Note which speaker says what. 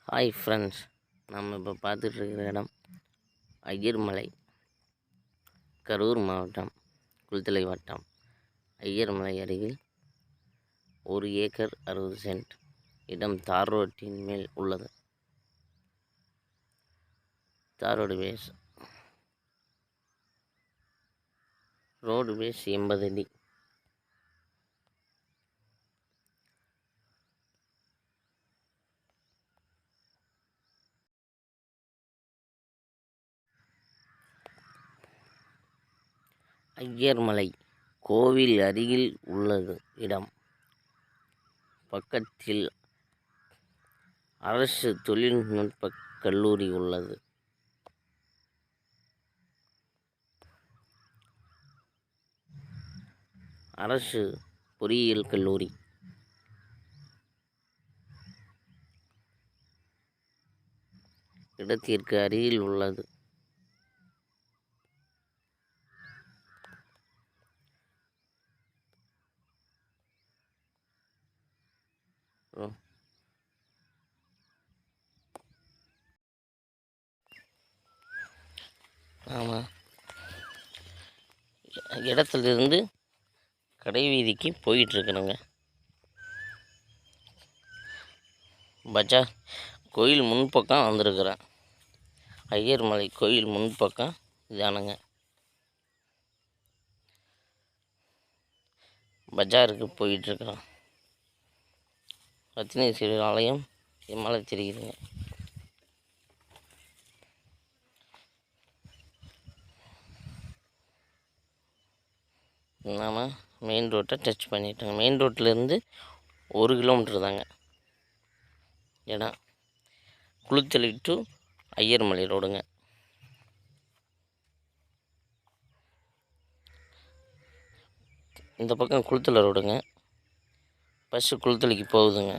Speaker 1: Hi friends, நம்ம இப்போ பார்த்துட்ருக்கிற இடம் ஐயர்மலை, கரூர் மாவட்டம், குளித்தலை வட்டம். ஐயர்மலை அருகில் 1 ஏக்கர் 60 சென்ட் இடம் தார் ரோட்டின் மேல் உள்ளது. தார் ரோடு பேஸ் 80 அடி. ஐயர்மலை கோவில் அருகில் உள்ளது இடம். பக்கத்தில் அரசு தொழில்நுட்ப கல்லூரி உள்ளது. அரசு பொறியியல் கல்லூரி. இடத்திற்கு அருகில் உள்ளது. ஆமாம், இடத்துலேருந்து கடைவீதிக்கு போயிட்டுருக்கணுங்க. பஜார் கோயில் முன்பக்கம் வந்திருக்கிறேன். ஐயர்மலை கோயில் முன்பக்கம் இதானுங்க. பஜாருக்கு போயிட்டுருக்குறோம். ரத்தினேஸ்வரர் ஆலயம் எம்மால தெரியுதுங்க. நாம் மெயின் ரோட்டை டச் பண்ணிட்டோங்க. மெயின் ரோட்டிலேருந்து 1 கிலோமீட்ரு தாங்க இடம். குளித்தலை டு ஐயர்மலை ரோடுங்க. இந்த பக்கம் குளித்தலை ரோடுங்க. பஸ்ஸு குளித்தலைக்கு போகுதுங்க.